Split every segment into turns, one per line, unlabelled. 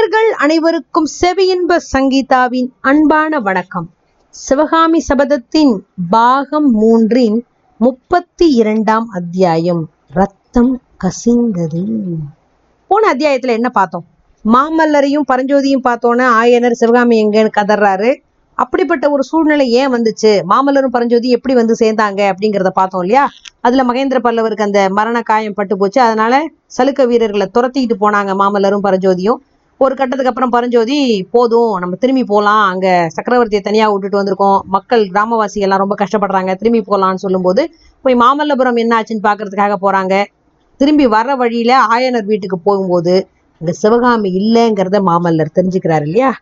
நேயர்கள் அனைவருக்கும் செவியின்ப சங்கீதாவின் அன்பான வணக்கம். சிவகாமி சபதத்தின் பாகம் 3 32ஆம் அத்தியாயம். ரத்தம் கசிந்தது. போன அத்தியாயத்துல என்ன பார்த்தோம்? மாமல்லரையும் பரஞ்சோதியும் பார்த்தோன்னே ஆயனர் சிவகாமி எங்கன்னு கதறாரு. அப்படிப்பட்ட ஒரு சூழ்நிலை ஏன் வந்துச்சு, மாமல்லரும் பரஞ்சோதி எப்படி வந்து சேர்ந்தாங்க அப்படிங்கிறத பார்த்தோம் இல்லையா? அதுல மகேந்திர பல்லவருக்கு அந்த மரண காயம் பட்டு போச்சு. அதனால சலுக்க வீரர்களை துரத்திக்கிட்டு போனாங்க மாமல்லரும் பரஞ்சோதியும். ஒரு கட்டத்துக்கு அப்புறம் பரஞ்சோதி, போதும் நம்ம திரும்பி போகலாம், அங்க சக்கரவர்த்தியை தனியா விட்டுட்டு வந்திருக்கோம், மக்கள் கிராமவாசி எல்லாம் ரொம்ப கஷ்டப்படுறாங்க, திரும்பி போகலான்னு சொல்லும்போது போய் மாமல்லபுரம் என்ன ஆச்சுன்னு பாக்குறதுக்காக போறாங்க. திரும்பி வர்ற வழியில ஆயனர் வீட்டுக்கு போகும்போது அங்க சிவகாமி இல்லைங்கிறத மாமல்லர் தெரிஞ்சுக்கிறாரு இல்லையா?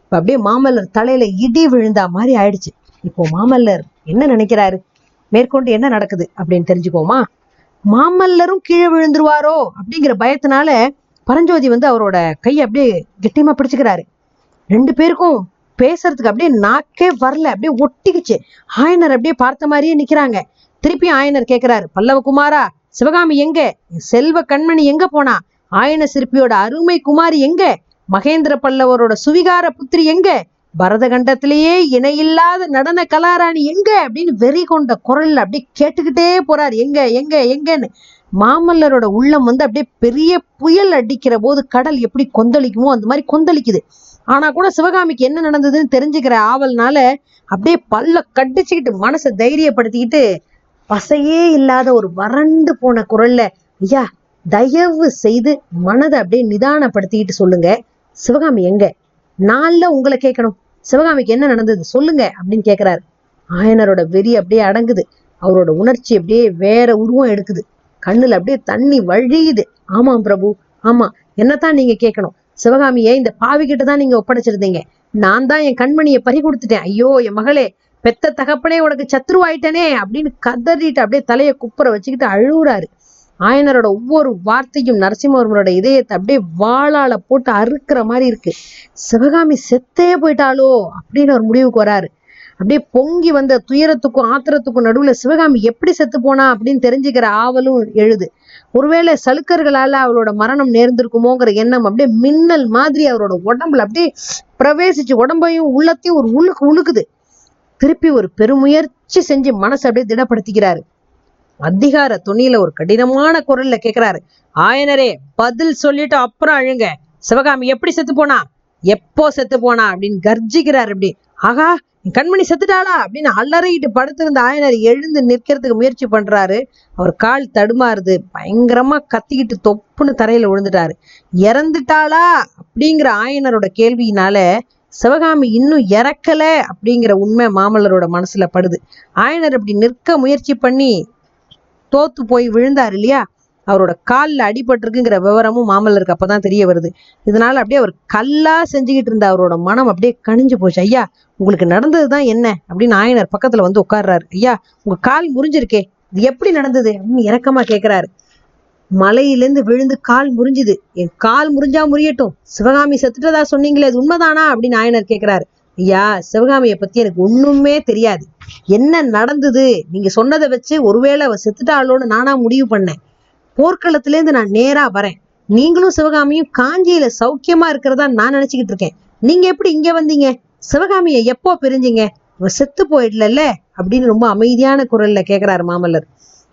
இப்ப அப்படியே மாமல்லர் தலையில இடி விழுந்தா மாதிரி ஆயிடுச்சு. இப்போ மாமல்லர் என்ன நினைக்கிறாரு, மேற்கொண்டு என்ன நடக்குது அப்படின்னு தெரிஞ்சுக்கோமா? மாமல்லரும் கீழே விழுந்துருவாரோ அப்படிங்கிற பயத்தினால பரஞ்சோதி அவரோட கையை அப்படியே கெட்டியமா பிடிச்சுக்கிறாரு. ரெண்டு பேருக்கும் பேசுறதுக்கு அப்படியே நாக்கே வரல, அப்படியே ஒட்டிக்குச்சு. ஆயனர் அப்படியே பார்த்த மாதிரியே நிக்கிறாங்க. திருப்பி ஆயனர் கேட்கிறாரு, பல்லவ குமாரா, சிவகாமி எங்க? செல்வ கண்மணி எங்க போனா? ஆயன சிற்பியோட அருமை குமாரி எங்க? மகேந்திர பல்லவரோட சுவிகார புத்திரி எங்க? பரதகண்டத்திலேயே இணையில்லாத நடன கலாராணி எங்க அப்படின்னு வெறி கொண்ட குரல்ல அப்படியே கேட்டுக்கிட்டே போறாரு, எங்க எங்க எங்கன்னு. மாமல்லரோட உள்ளம் அப்படியே பெரிய புயல் அடிக்கிற போது கடல் எப்படி கொந்தளிக்குமோ அந்த மாதிரி கொந்தளிக்குது. ஆனா கூட சிவகாமிக்கு என்ன நடந்ததுன்னு தெரிஞ்சுக்கிற ஆவல்னால அப்படியே பல்ல கடிச்சுக்கிட்டு மனசை தைரியப்படுத்திக்கிட்டு பசையே இல்லாத ஒரு வறண்டு போன குரல்ல, ஐயா தயவு செய்து மனதை அப்படியே நிதானப்படுத்திக்கிட்டு சொல்லுங்க, சிவகாமி எங்க? நான்ல உங்களை கேட்கணும், சிவகாமிக்கு என்ன நடந்தது சொல்லுங்க அப்படின்னு கேட்கிறாரு. ஆயனரோட வெறி அப்படியே அடங்குது. அவரோட உணர்ச்சி அப்படியே வேற உருவம் எடுக்குது. கண்ணுல அப்படியே தண்ணி வழியுது. ஆமாம் பிரபு, ஆமா, என்னத்தான் நீங்க கேட்கணும். சிவகாமியை இந்த பாவி கிட்டதான் நீங்க ஒப்படைச்சிருந்தீங்க. நான் தான் என் கண்மணியை பறி கொடுத்துட்டேன். ஐயோ என் மகளே, பெத்த தகப்பனே உனக்கு சத்ருவாயிட்டனே அப்படின்னு கதறிட்டு அப்படியே தலையை குப்புற வச்சுக்கிட்டு அழுகுறாரு. ஆயனரோட ஒவ்வொரு வார்த்தையும் நரசிம்மவர்மனோட இதயத்தை அப்படியே வாளால போட்டு அறுக்கிற மாதிரி இருக்கு. சிவகாமி செத்தே போயிட்டாளோ அப்படின்னு ஒரு முடிவுக்கு வராரு. அப்படியே பொங்கி வந்த துயரத்துக்கும் ஆத்திரத்துக்கும் நடுவுல சிவகாமி எப்படி செத்து போனா அப்படின்னு தெரிஞ்சுக்கிற ஆவலும் எழுது. ஒருவேளை சலுக்கர்களால அவளோட மரணம் நேர்ந்திருக்குமோங்கிற எண்ணம் அப்படியே மின்னல் மாதிரி அவரோட உடம்புல அப்படியே பிரவேசிச்சு உடம்பையும் உள்ளத்தையும் ஒரு உழுக்குது. திருப்பி ஒரு பெருமுயற்சி செஞ்சு மனசை அப்படியே திடப்படுத்திக்கிறாரு. அதிகார துணியில ஒரு கடினமான குரல்ல கேக்குறாரு, ஆயனரே பதில் சொல்லிட்டு அப்புறம் அழுங்க. சிவகாமி எப்படி செத்து போனா, எப்போ செத்து போனா அப்படின்னு கர்ஜிக்கிறாரு. அப்படி ஆகா, என் கண்மணி செத்துட்டாளா அப்படின்னு அலறிட்டு படுத்திருந்த ஆயனர் எழுந்து நிற்கிறதுக்கு முயற்சி பண்றாரு. அவர் கால் தடுமாறுது. பயங்கரமா கத்திக்கிட்டு தொப்புன்னு தரையில விழுந்துட்டாரு. இறந்துட்டாளா அப்படிங்கிற ஆயனரோட கேள்வியினால சிவகாமி இன்னும் இறக்கல அப்படிங்கிற உண்மை மாமல்லரோட மனசுல படுது. ஆயனர் அப்படி நிற்க முயற்சி பண்ணி தோத்து போய் விழுந்தாரு இல்லையா? அவரோட காலில் அடிபட்டிருக்குங்கிற விவரமும் மாமல்லருக்கு அப்பதான் தெரிய வருது. இதனால அப்படியே அவர் கல்லா செஞ்சுக்கிட்டு இருந்த அவரோட மனம் அப்படியே கணிஞ்சு போச்சு. ஐயா உங்களுக்கு நடந்ததுதான் என்ன அப்படின்னு ஆயனர் பக்கத்துல உட்கார்றாரு. ஐயா உங்க கால் முறிஞ்சிருக்கே, இது எப்படி நடந்தது அப்படின்னு இறக்கமா கேட்கிறாரு. மலையிலேருந்து விழுந்து கால் முறிஞ்சுது. என் கால் முறிஞ்சா முறியட்டும், சிவகாமி செத்துட்டதா சொன்னீங்களே, அது உண்மைதானா அப்படின்னு ஆயனர் கேட்கிறாரு. ஐயா சிவகாமியை பத்தி எனக்கு ஒண்ணுமே தெரியாது. என்ன நடந்தது நீங்க சொன்னதை வச்சு ஒருவேளை அவ செத்துட்டாளோன்னு நானா முடிவு பண்ணேன். போர்க்களத்திலேருந்து நான் நேரா வரேன். நீங்களும் சிவகாமியும் காஞ்சியில சௌக்கியமா இருக்கிறதா நான் நினைச்சுக்கிட்டு இருக்கேன். நீங்க எப்படி இங்க வந்தீங்க? சிவகாமியை எப்போ பிரிஞ்சிங்க? அவ செத்து போயிடல அப்படின்னு ரொம்ப அமைதியான குரல்ல கேட்கிறாரு மாமல்லர்.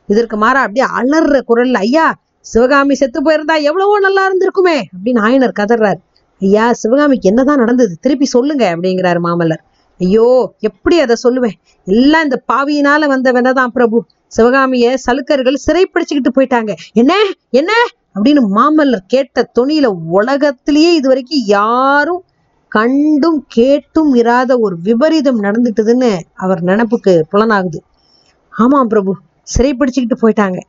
இதற்கு மாறா அப்படியே அலற குரல்ல, ஐயா சிவகாமி செத்து போயிருந்தா எவ்வளவோ நல்லா இருந்திருக்குமே அப்படின்னு ஆயனர் கதறாரு. ஐயா சிவகாமிக்கு என்னதான் நடந்தது திருப்பி சொல்லுங்க அப்படிங்கிறாரு மாமல்லர். ஐயோ எப்படி அதை சொல்லுவேன், எல்லாம் இந்த பாவியினால வந்த வேணதான் பிரபு. சிவகாமிய சலுக்கர்கள் சிறைப்பிடிச்சுக்கிட்டு போயிட்டாங்க. என்ன என்ன அப்படின்னு மாமல்லர் கேட்ட தொனியில உலகத்திலேயே இதுவரைக்கும் யாரும் கண்டும் கேட்டும் இராத ஒரு விபரீதம் நடந்துட்டுதுன்னு அவர் நினைப்புக்கு புலனாகுது. ஆமாம் பிரபு, சிறைப்பிடிச்சுக்கிட்டு போயிட்டாங்க.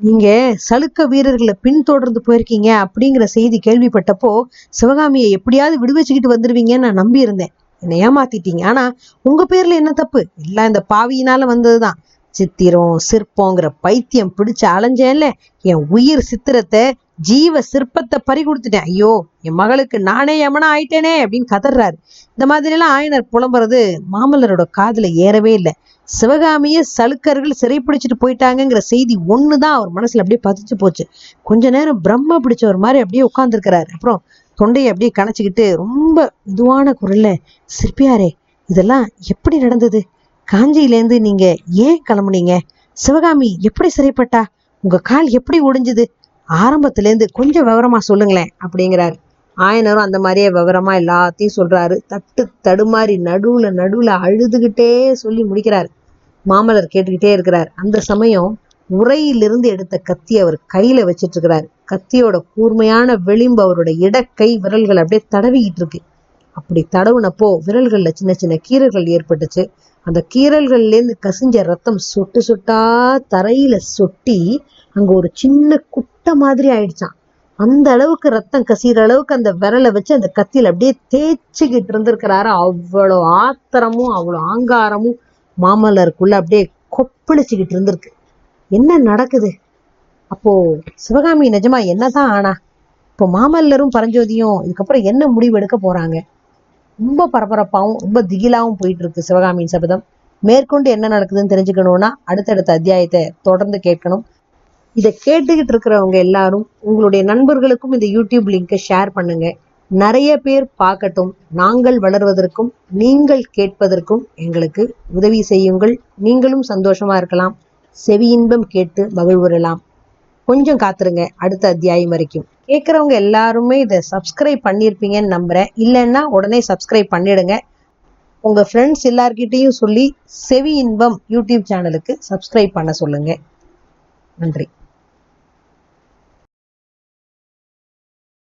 நீங்க சலுக்க வீரர்களை பின்தொடர்ந்து போயிருக்கீங்க அப்படிங்கிற செய்தி கேள்விப்பட்டப்போ சிவகாமியை எப்படியாவது விடுவிச்சுக்கிட்டு வந்துருவீங்கன்னு நான் நம்பி இருந்தேன். என்னை ஏமாத்திட்டீங்க. ஆனா உங்க பேர்ல என்ன தப்பு? எல்லாம் இந்த பாவியினால வந்ததுதான். சித்திரம் சிற்பங்கிற பைத்தியம் பிடிச்சு அலைஞ்சேன்ல, என் உயிர் சித்திரத்தை ஜீவ சிற்பத்தை பறி கொடுத்துட்டேன். ஐயோ என் மகளுக்கு நானே யமனா ஆயிட்டேனே அப்படின்னு கதறாரு. இந்த மாதிரி எல்லாம் ஆயனர் புலம்புறது மாமல்லரோட காதுல ஏறவே இல்லை. சிவகாமிய சலுக்கர்கள் சிறைப்பிடிச்சிட்டு போயிட்டாங்கிற செய்தி ஒண்ணுதான் அவர் மனசுல அப்படியே பதிச்சு போச்சு. கொஞ்ச நேரம் பிரம்ம பிடிச்ச ஒரு மாதிரி அப்படியே உட்கார்ந்துருக்கிறாரு. அப்புறம் தொண்டையை அப்படியே கணச்சிக்கிட்டு ரொம்ப மெதுவான குரல்ல, சிற்பியாரே, இதெல்லாம் எப்படி நடந்தது? காஞ்சியிலேருந்து நீங்க ஏன் கிளம்புனீங்க? சிவகாமி எப்படி சிறைப்பட்டா? உங்க கால் எப்படி ஒடிஞ்சுது? ஆரம்பத்திலேருந்து கொஞ்சம் விவரமா சொல்லுங்களேன் அப்படிங்கிறாரு. ஆயனரும் அந்த மாதிரியே விவரமா எல்லாத்தையும் சொல்றாரு. தடுமாறி நடுவுல அழுதுகிட்டே சொல்லி முடிக்கிறாரு. மாமல்லர் கேட்டுக்கிட்டே இருக்கிறார். அந்த சமயம் உரையிலிருந்து எடுத்த கத்தி அவர் கையில வச்சிட்டு இருக்கிறாரு. கத்தியோட கூர்மையான விளிம்பு அவரோட இடக்கை விரல்கள் அப்படியே தடவிக்கிட்டு இருக்கு. அப்படி தடவுனப்போ விரல்கள்ல சின்ன சின்ன கீறல்கள் ஏற்பட்டுச்சு. அந்த கீறல்கள்லேருந்து கசிஞ்ச ரத்தம் சொட்டு சொட்டா தரையில சொட்டி அங்க ஒரு சின்ன குட்டை மாதிரி ஆயிடுச்சான். அந்த அளவுக்கு ரத்தம் கசிகிற அளவுக்கு அந்த விரலை வச்சு அந்த கத்தியில அப்படியே தேய்ச்சிக்கிட்டு இருந்திருக்கிறாரு. அவ்வளோ ஆத்திரமும் அவ்வளோ ஆங்காரமும் மாமல்லருக்குள்ள அப்படியே கொப்பளிச்சுக்கிட்டு இருந்திருக்கு. என்ன நடக்குது? அப்போ சிவகாமி நிஜமா என்னதான் ஆனா? இப்போ மாமல்லரும் பரஞ்சோதியும் இதுக்கப்புறம் என்ன முடிவு எடுக்க போறாங்க? ரொம்ப பரபரப்பாகவும் ரொம்ப திகிலாவும் போயிட்டு இருக்கு சிவகாமியின் சபதம். மேற்கொண்டு என்ன நடக்குதுன்னு தெரிஞ்சுக்கணும்னா அடுத்தடுத்த அத்தியாயத்தை தொடர்ந்து கேட்கணும். இதை கேட்டுக்கிட்டு இருக்கிறவங்க எல்லாரும் உங்களுடைய நண்பர்களுக்கும் இந்த யூடியூப் லிங்கை ஷேர் பண்ணுங்க. நிறைய பேர் பார்க்கட்டும். நாங்கள் வளர்வதற்கும் நீங்கள் கேட்பதற்கும் எங்களுக்கு உதவி செய்யுங்கள். நீங்களும் சந்தோஷமா இருக்கலாம். செவி இன்பம் கேட்டு மகிழ்வுறலாம். கொஞ்சம் காத்துருங்க அடுத்த அத்தியாயம் வரைக்கும். கேட்குறவங்க எல்லாருமே இதை சப்ஸ்கிரைப் பண்ணியிருப்பீங்கன்னு நம்புறேன். இல்லைன்னா உடனே சப்ஸ்கிரைப் பண்ணிடுங்க. உங்க ஃப்ரெண்ட்ஸ் எல்லார்கிட்டையும் சொல்லி செவி இன்பம் யூடியூப் சேனலுக்கு சப்ஸ்கிரைப் பண்ண சொல்லுங்க. நன்றி.